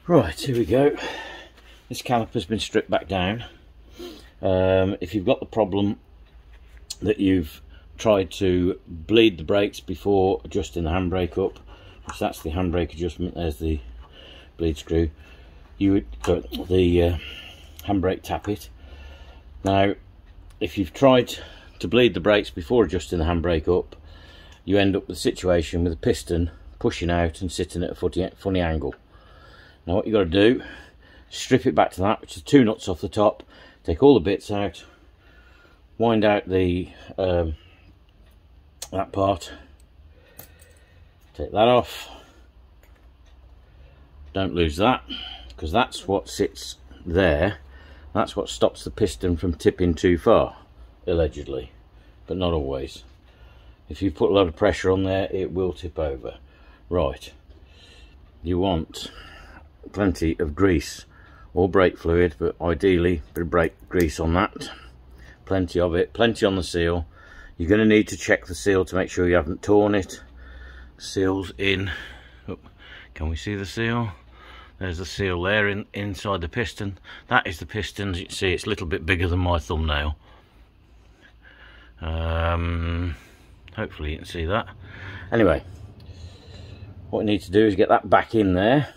Right, here we go. This caliper's been stripped back down. If you've got the problem that you've tried to bleed the brakes before adjusting the handbrake up, which that's the handbrake adjustment, there's the bleed screw, you would put the handbrake tappet. Now, if you've tried to bleed the brakes before adjusting the handbrake up, you end up with a situation with the piston pushing out and sitting at a funny angle. Now what you've got to do, strip it back to that, which is 2 nuts off the top, take all the bits out, wind out the that part, take that off. Don't lose that, because that's what sits there. That's what stops the piston from tipping too far, allegedly, but not always. If you put a lot of pressure on there, it will tip over. Right, you want plenty of grease or brake fluid, but ideally a bit of brake grease on that. Plenty of it, plenty on the seal. You're going to need to check the seal to make sure you haven't torn it. Seal's in. Oh, can we see the seal? There's the seal there inside the piston. That is the piston. As you can see, it's a little bit bigger than my thumbnail. Hopefully you can see that. Anyway, what you need to do is get that back in there.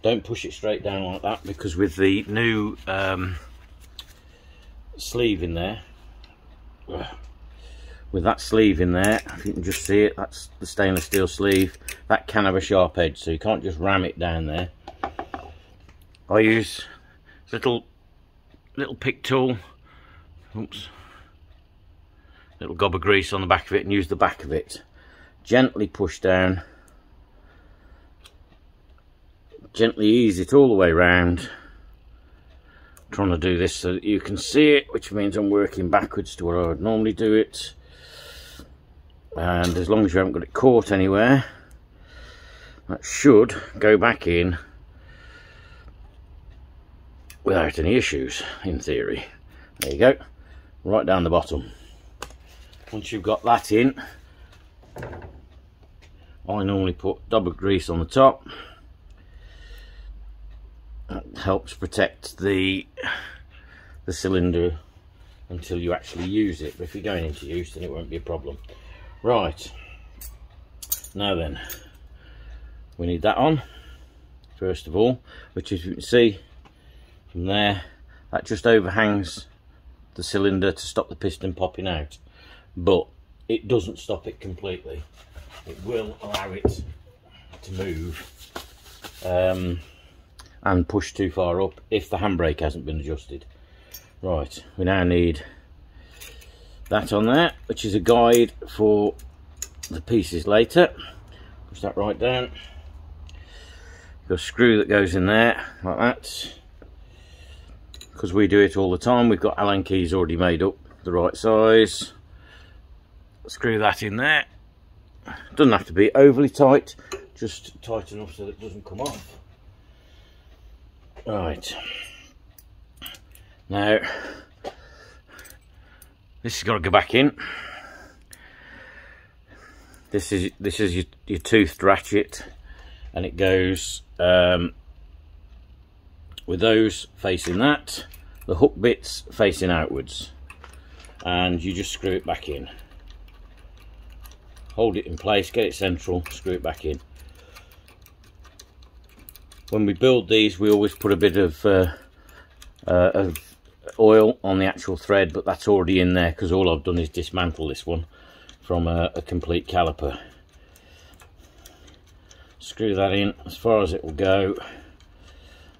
Don't push it straight down like that, because with the new sleeve in there, with that sleeve in there, if you can just see it, that's the stainless steel sleeve. That can have a sharp edge, so you can't just ram it down there. I use a little pick tool, oops, little gob of grease on the back of it, and use the back of it. Gently push down, gently ease it all the way round. I'm trying to do this so that you can see it, which means I'm working backwards to where I would normally do it. And as long as you haven't got it caught anywhere, that should go back in without any issues, in theory. There you go, right down the bottom. Once you've got that in, I normally put double grease on the top. That helps protect the cylinder until you actually use it, but if you're going into use, then it won't be a problem. Right, now then, we need that on first of all, which, as you can see from there, that just overhangs the cylinder to stop the piston popping out, but it doesn't stop it completely. It will allow it to move and push too far up if the handbrake hasn't been adjusted. Right, we now need that on there, which is a guide for the pieces later. Push that right down. Got a screw that goes in there like that, because we do it all the time. We've got Allen keys already made up the right size. Screw that in there. Doesn't have to be overly tight, just tight enough so that it doesn't come off. Right, now this has got to go back in. This is your toothed ratchet, and it goes with those facing that, the hook bits facing outwards, and you just screw it back in. Hold it in place, get it central, screw it back in. When we build these, we always put a bit of oil on the actual thread, but that's already in there because all I've done is dismantle this one from a complete caliper. Screw that in as far as it will go.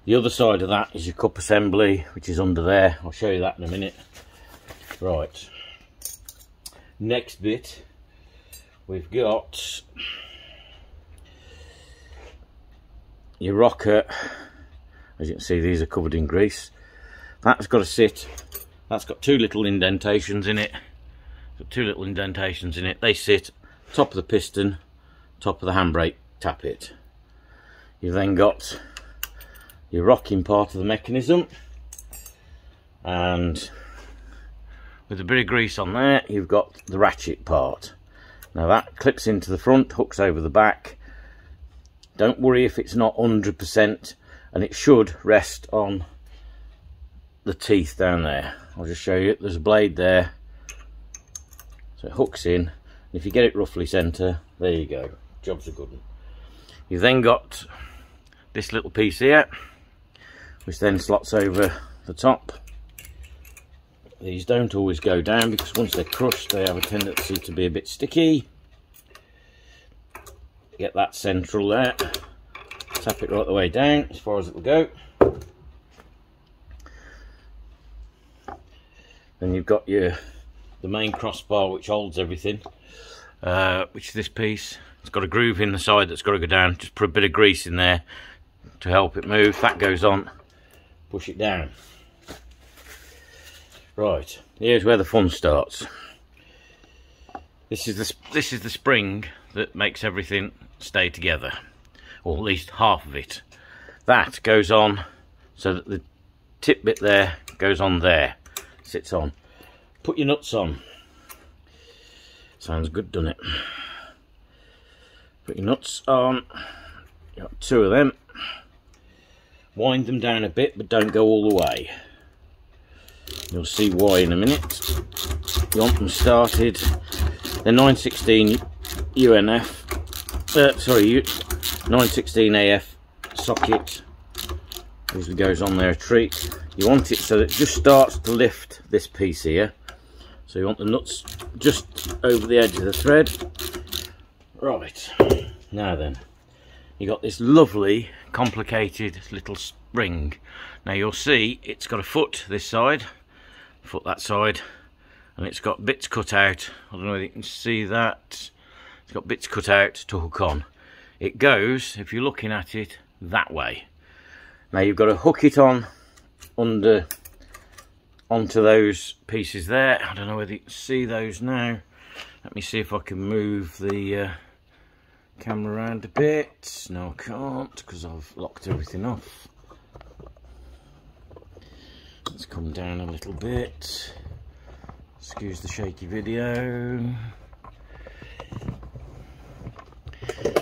The other side of that is your cup assembly, which is under there. I'll show you that in a minute. Right, next bit, we've got your rocker. As you can see, these are covered in grease. That's got to sit, that's got 2 little indentations in it. Got 2 little indentations in it. They sit top of the piston, top of the handbrake tappet. You've then got your rocking part of the mechanism, and with a bit of grease on there, you've got the ratchet part. Now that clips into the front, hooks over the back, Don't worry if it's not 100%, and it should rest on the teeth down there. I'll just show you. There's a blade there, so it hooks in, and if you get it roughly centre, there you go, job's a good one. You've then got this little piece here, which then slots over the top. These don't always go down because once they're crushed they have a tendency to be a bit sticky. Get that central there, tap it right the way down as far as it will go. Then you've got the main crossbar which holds everything, which is this piece. It's got a groove in the side that's got to go down. Just put a bit of grease in there to help it move. That goes on, push it down. Right, here's where the fun starts. This is the spring that makes everything stay together, or at least half of it. That goes on so that the tip bit there goes on there, sits on. Put your nuts on. Sounds good, doesn't it? Put your nuts on. Got 2 of them. Wind them down a bit, but don't go all the way. You'll see why in a minute. You want them started. They're 916 UNF. 916 AF socket. Usually goes on there a treat. You want it so that it just starts to lift this piece here. So you want the nuts just over the edge of the thread. Right, now then, you got this lovely complicated little spring. Now you'll see it's got a foot this side, foot that side, and it's got bits cut out. I don't know if you can see that. It's got bits cut out to hook on. It goes, if you're looking at it, that way. Now you've got to hook it on onto those pieces there. I don't know whether you can see those now. Let me see if I can move the camera around a bit. No, I can't because I've locked everything off. Let's come down a little bit. Excuse the shaky video.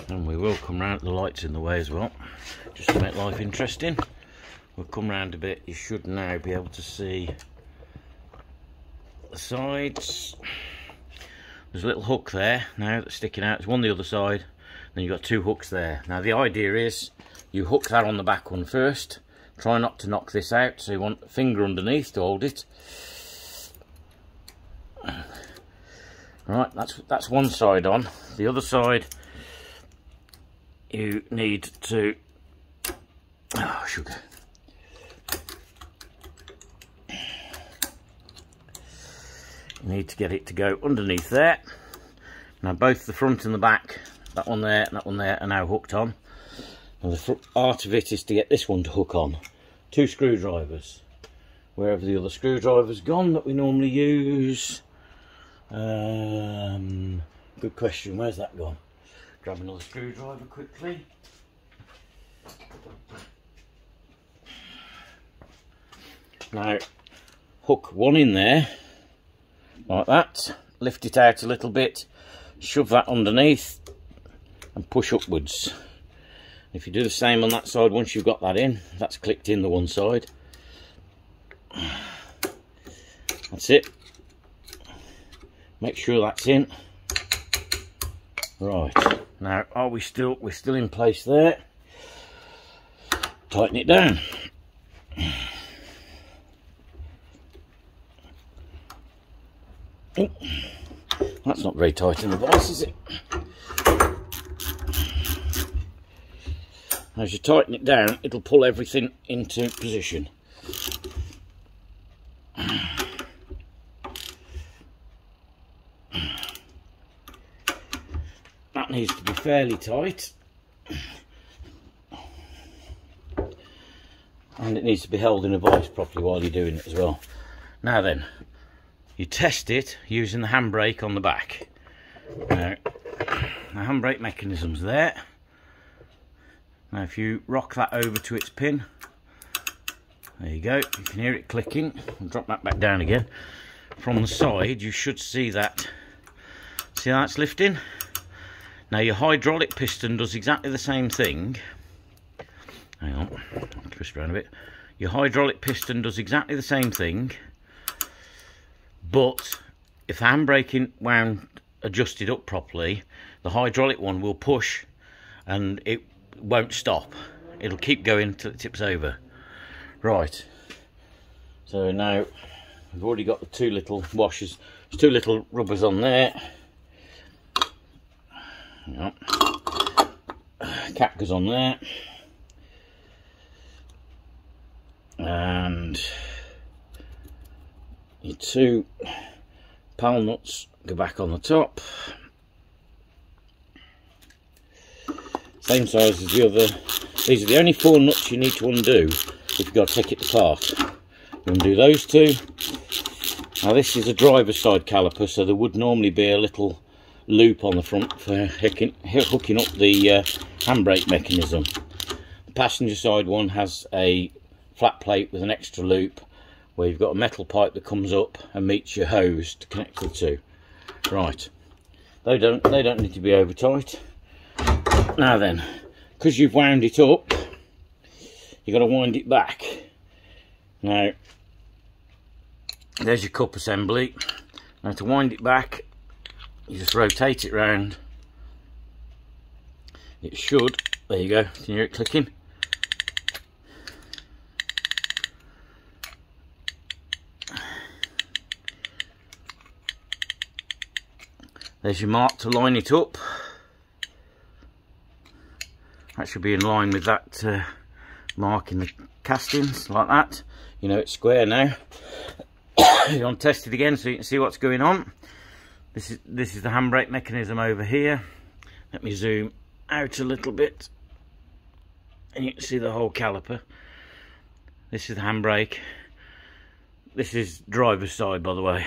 And we will come round. The light's in the way as well, just to make life interesting. We'll come round a bit. You should now be able to see the sides. There's a little hook there now that's sticking out. There's one the other side, then you've got 2 hooks there. Now the idea is you hook that on the back one first. Try not to knock this out, so you want a finger underneath to hold it. Right, that's one side on. The other side you need to, oh sugar, you need to get it to go underneath there. Now both the front and the back, that one there and that one there, are now hooked on. And the art of it is to get this one to hook on. 2 screwdrivers. Wherever the other screwdriver's gone that we normally use. Good question, where's that gone? Grab another screwdriver quickly. Now hook one in there like that, lift it out a little bit, shove that underneath and push upwards. If you do the same on that side, once you've got that in, that's clicked in the one side. That's it. Make sure that's in. Right, now we're still in place there. Tighten it down. Oh, that's not very tight in the vise, is it? As you tighten it down, it'll pull everything into position. That needs to be fairly tight, and it needs to be held in a vise properly while you're doing it as well. Now then, you test it using the handbrake on the back. Now, the handbrake mechanism's there. Now if you rock that over to its pin, there you go, you can hear it clicking. I'll drop that back down again. From the side you should see that, see how that's lifting? Now your hydraulic piston does exactly the same thing. Hang on, I'll twist around a bit. Your hydraulic piston does exactly the same thing, but if the handbrake wound adjusted up properly, the hydraulic one will push and it won't stop. It'll keep going till it tips over. Right, so now we've already got the two little washers. There's two little rubbers on there. Yep. Cap goes on there, and your two pal nuts go back on the top, same size as the other. These are the only 4 nuts you need to undo if you've got to take it apart. You undo those two. Now this is a driver's side caliper, so there would normally be a little loop on the front for hooking up the handbrake mechanism. The passenger side one has a flat plate with an extra loop where you've got a metal pipe that comes up and meets your hose to connect the two. Right, they don't need to be over tight. Now then, because you've wound it up, you've got to wind it back. Now there's your cup assembly. Now to wind it back, you just rotate it round. It should, there you go, can you hear it clicking? There's your mark to line it up. That should be in line with that mark in the castings, like that. You know it's square now. You want to test it again so you can see what's going on. This is the handbrake mechanism over here. Let me zoom out a little bit and you can see the whole caliper. This is the handbrake. This is driver's side, by the way.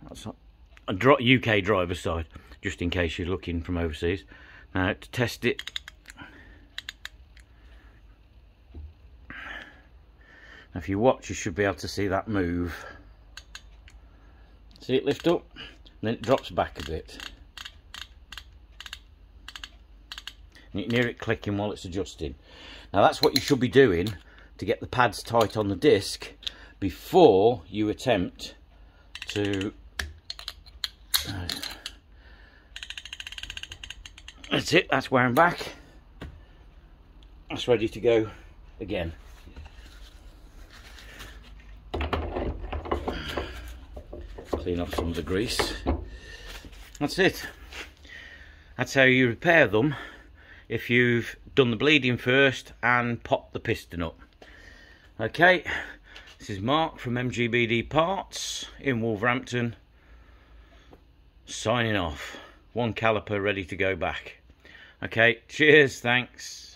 That's a UK driver's side, just in case you're looking from overseas. Now to test it, if you watch you should be able to see that move. See it lift up, and then it drops back a bit. And you can hear it clicking while it's adjusting. Now that's what you should be doing to get the pads tight on the disc before you attempt to... That's it, that's wound back. That's ready to go again. Clean off some of the grease. That's it. That's how you repair them if you've done the bleeding first and popped the piston up. Okay, this is Mark from MGBD Parts in Wolverhampton, signing off. One caliper ready to go back. Okay, cheers, thanks.